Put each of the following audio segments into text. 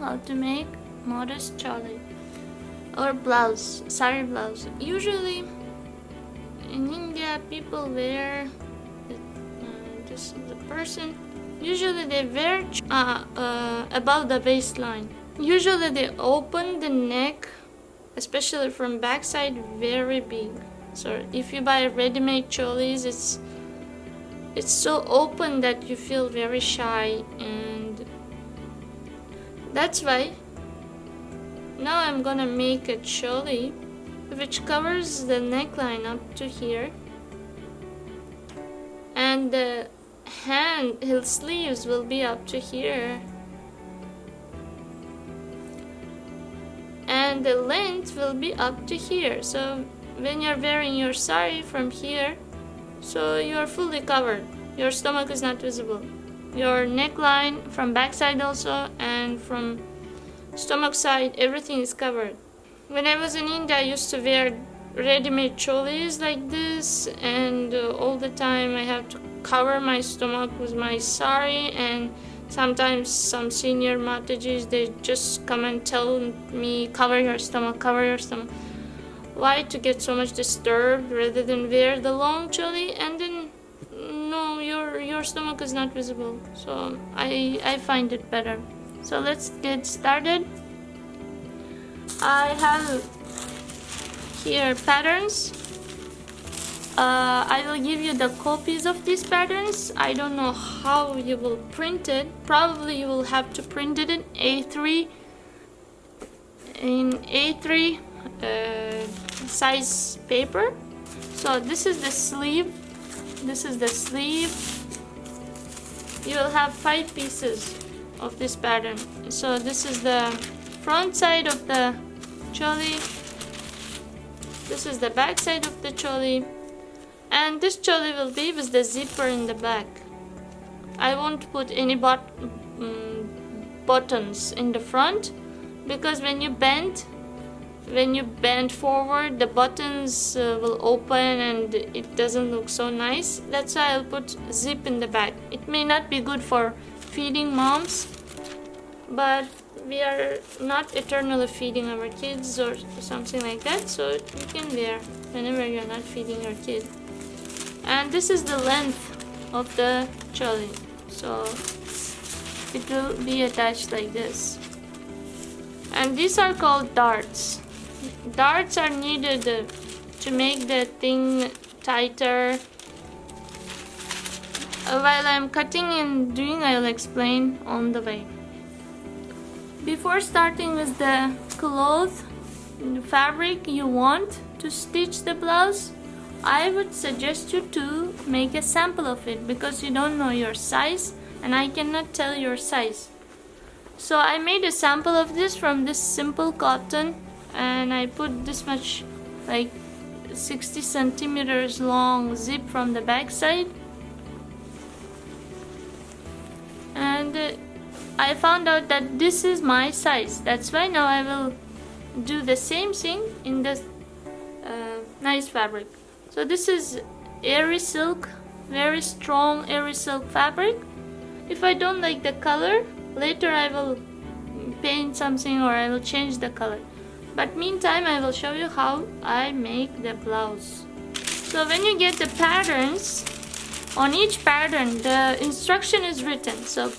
how to make modest choli or blouse, saree blouse. Usually in India people wear just the person. Usually they wear above the waistline. Usually they open the neck, especially from backside, very big. So if you buy ready-made cholis, it's so open that you feel very shy, and that's why now I'm gonna make a choli which covers the neckline up to here, and the his sleeves will be up to here, and the length will be up to here. So when you're wearing your sari from here, so you are fully covered. Your stomach is not visible. Your neckline from backside also, and from stomach side, everything is covered. When I was in India, I used to wear ready-made cholis like this, and all the time I have to cover my stomach with my sari, and sometimes some senior Matajis, they just come and tell me, cover your stomach, cover your stomach. Why to get so much disturbed rather than wear the long choli, and then no, your stomach is not visible. So I find it better. So let's get started. I have here patterns. I will give you the copies of these patterns. I don't know how you will print it. Probably you will have to print it in A3 size paper. So this is the sleeve. This is the sleeve. You will have 5 pieces of this pattern. So this is the front side of the choli. This is the back side of the choli, and this choli will be with the zipper in the back. I won't put any buttons in the front, because when you bend forward, the buttons will open and it doesn't look so nice. That's why I'll put zip in the back. It may not be good for feeding moms, but we are not eternally feeding our kids or something like that, so you can wear whenever you're not feeding your kid. And this is the length of the choli, so it will be attached like this. And these are called darts. Darts are needed to make the thing tighter. While I'm cutting and doing, I'll explain on the way. Before starting with the cloth, the fabric you want to stitch the blouse, I would suggest you to make a sample of it, because you don't know your size and I cannot tell your size. So I made a sample of this from this simple cotton, and I put this much, like 60 centimeters long zip from the back side, and I found out that this is my size. That's why now I will do the same thing in this nice fabric. So this is airy silk, very strong airy silk fabric. If I don't like the color, later I will paint something or I will change the color. But meantime, I will show you how I make the blouse. So when you get the patterns, on each pattern the instruction is written. So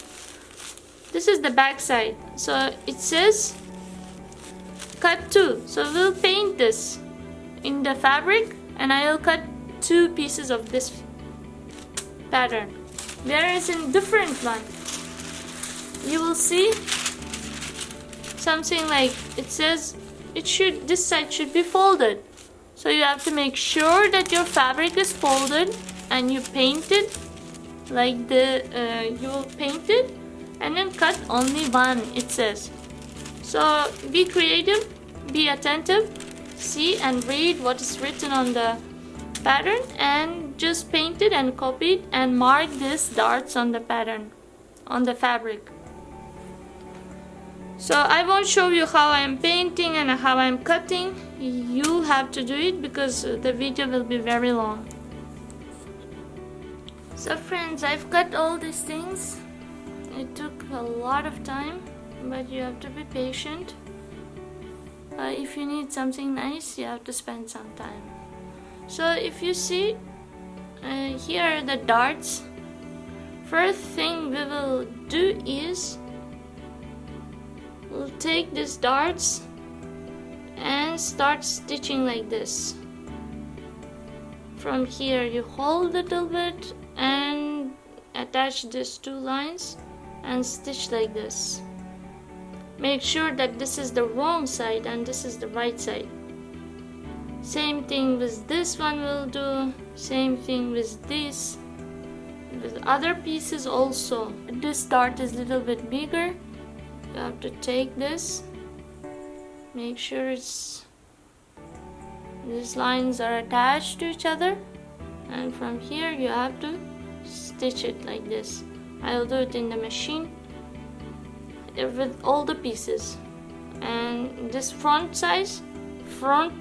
this is the back side. So it says cut 2. So we'll paint this in the fabric, and I will cut 2 pieces of this pattern. Whereas in different one, you will see something like it says this side should be folded. So you have to make sure that your fabric is folded, and you paint it like you will paint it, and then cut only one, it says. So be creative, be attentive, see and read what is written on the pattern, and just paint it and copy it and mark these darts on the pattern, on the fabric. So I won't show you how I am painting and how I am cutting. You have to do it because the video will be very long. So friends, I've cut all these things. It took a lot of time, but you have to be patient. If you need something nice, you have to spend some time. So if you see, here are the darts. First thing we will do is we'll take these darts and start stitching like this. From here you hold a little bit and attach these two lines and stitch like this. Make sure that this is the wrong side and this is the right side. Same thing with this one we'll do, same thing with this, with other pieces also. This dart is a little bit bigger. You have to take this, make sure these lines are attached to each other, and from here you have to stitch it like this. I'll do it in the machine with all the pieces. And this front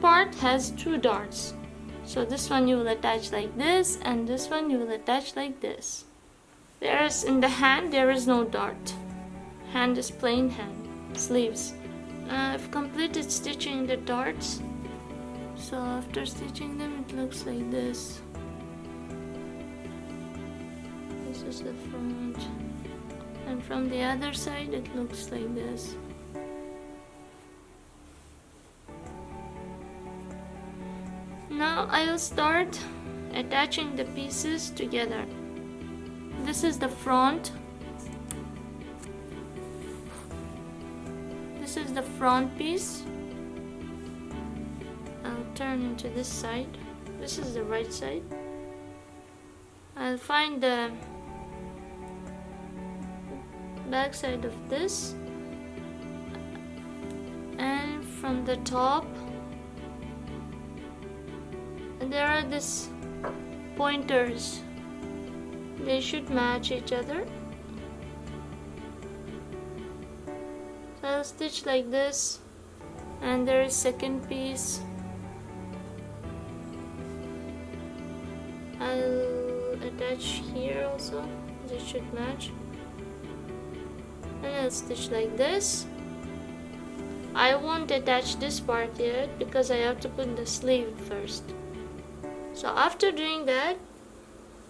part has two darts, so this one you will attach like this and this one you will attach like this. Whereas in the hand there is no dart. Hand is plain hand. Sleeves. I've completed stitching the darts, so after stitching them it looks like this. This is the front, and from the other side it looks like this. Now I will start attaching the pieces together. This is the front. This is the front piece. I'll turn into this side. This is the right side. I'll find the back side of this, and from the top there are these pointers. They should match each other. So I'll stitch like this, and there is second piece. I'll attach here also. They should match. And I'll stitch like this. I won't attach this part yet because I have to put the sleeve first. So after doing that,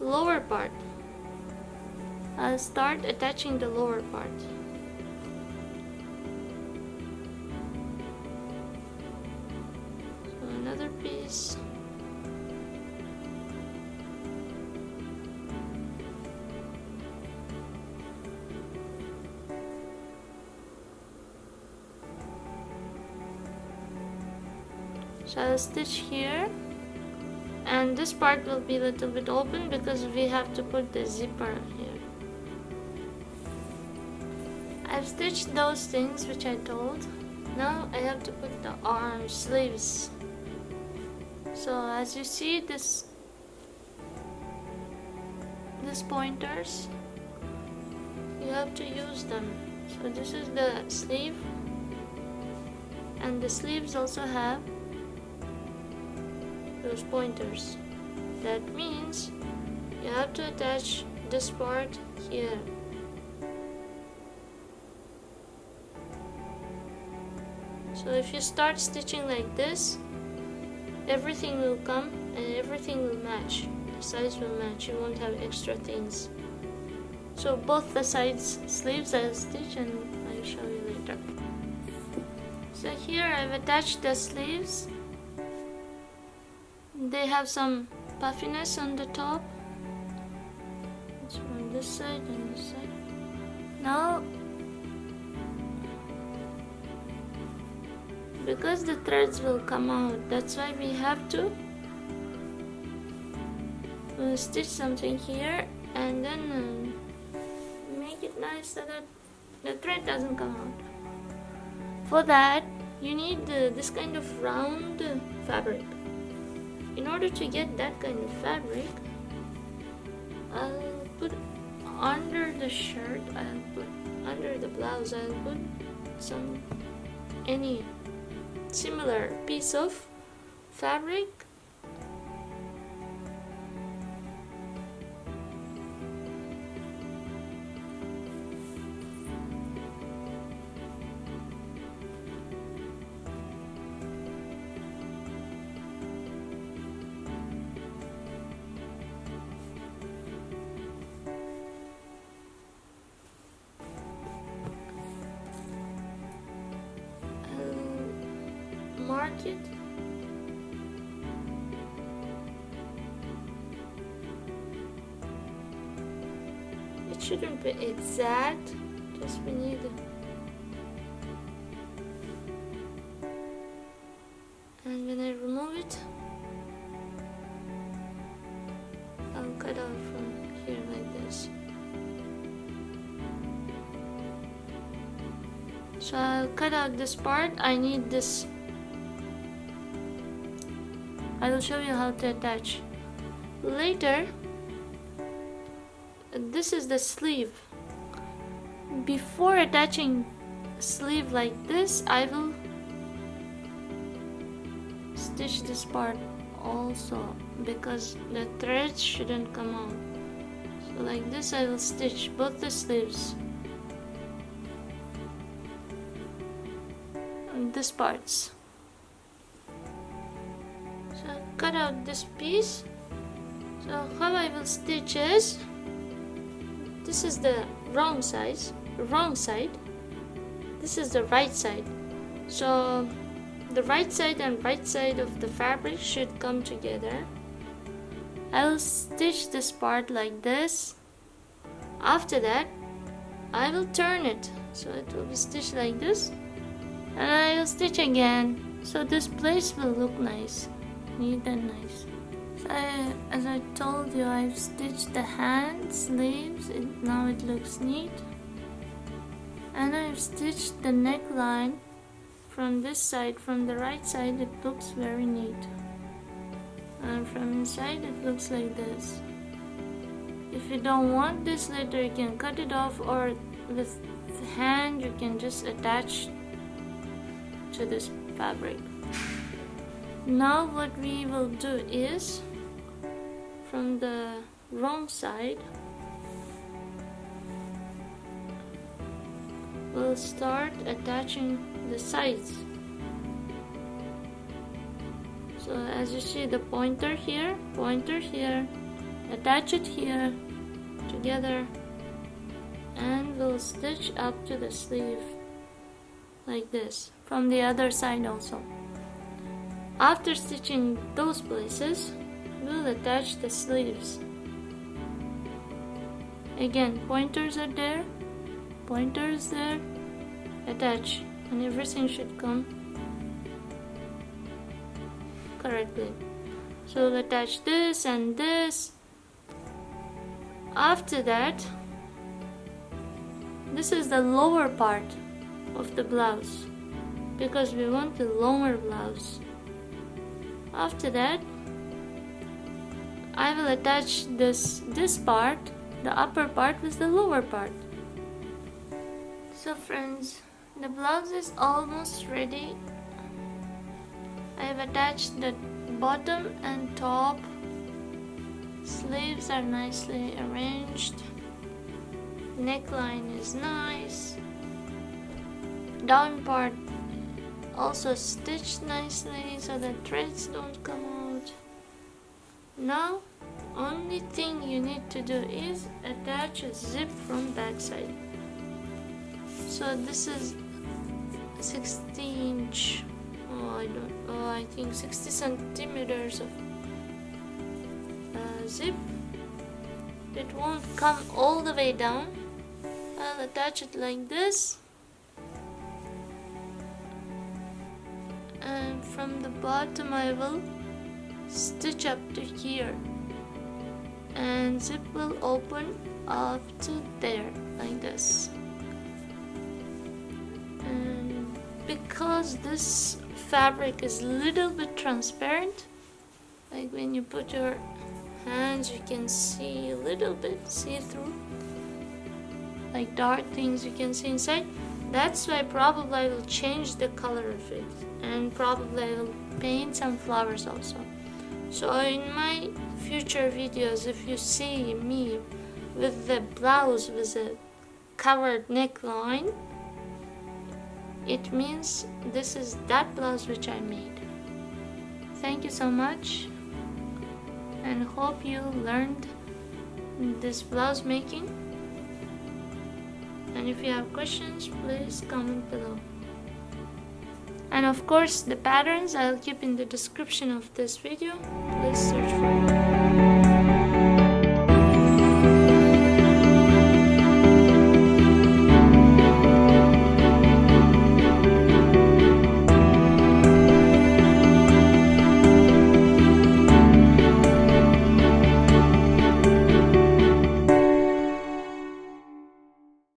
lower part, I'll start attaching the lower part. So another piece. So I'll stitch here, and this part will be a little bit open because we have to put the zipper here. I've stitched those things which I told. Now I have to put the arm sleeves. So as you see, these pointers, you have to use them. So this is the sleeve, and the sleeves also have those pointers. That means you have to attach this part here. So if you start stitching like this, everything will come and everything will match. The size will match. You won't have extra things. So both the sides sleeves I'll stitch and I'll show you later. So here I've attached the sleeves. They have some puffiness on the top. It's from this side and this side. Now, because the threads will come out, that's why we have to stitch something here and then make it nice so that the thread doesn't come out. For that, you need this kind of round fabric. In order to get that kind of fabric, I'll put under the shirt, I'll put under the blouse, I'll put any similar piece of fabric. it. It shouldn't be exact, just we need and when I remove it, I'll cut out from here like this. So I'll cut out this part. I need this. I will show you how to attach later. This is the sleeve. Before attaching sleeve like this, I will stitch this part also because the threads shouldn't come out. So like this I will stitch both the sleeves and this parts. So cut out this piece. So how I will stitch is, this is the wrong side, this is the right side. So the right side and right side of the fabric should come together. I will stitch this part like this. After that I will turn it so it will be stitched like this, and I will stitch again so this place will look nice, neat and nice. So as I told you, I've stitched the hand sleeves. Now it looks neat, and I've stitched the neckline from this side. From the right side it looks very neat, and from inside it looks like this. If you don't want this later, you can cut it off, or with the hand you can just attach to this fabric. Now what we will do is, from the wrong side we'll start attaching the sides. So as you see, the pointer here, attach it here together, and we'll stitch up to the sleeve like this from the other side also. After stitching those places, we'll attach the sleeves. Again, pointers are there, pointers there, attach, and everything should come correctly. So we'll attach this and this. After that, this is the lower part of the blouse because we want the longer blouse. After that, I will attach this part, the upper part, with the lower part. So friends, the blouse is almost ready. I have attached the bottom and top. Sleeves are nicely arranged. Neckline is nice. Down part also stitched nicely so the threads don't come out. Now only thing you need to do is attach a zip from back side. So this is 60-inch, I think 60 centimeters of zip. It won't come all the way down. I'll attach it like this, and from the bottom I will stitch up to here, and zip will open up to there like this. And because this fabric is a little bit transparent, like when you put your hands you can see a little bit see-through, like dark things you can see inside. That's why probably I will change the color of it, and probably I will paint some flowers also. So in my future videos, if you see me with the blouse with a covered neckline, it means this is that blouse which I made. Thank you so much, and hope you learned this blouse making. And if you have questions, please comment below. And of course the patterns I'll keep in the description of this video. Please search for it.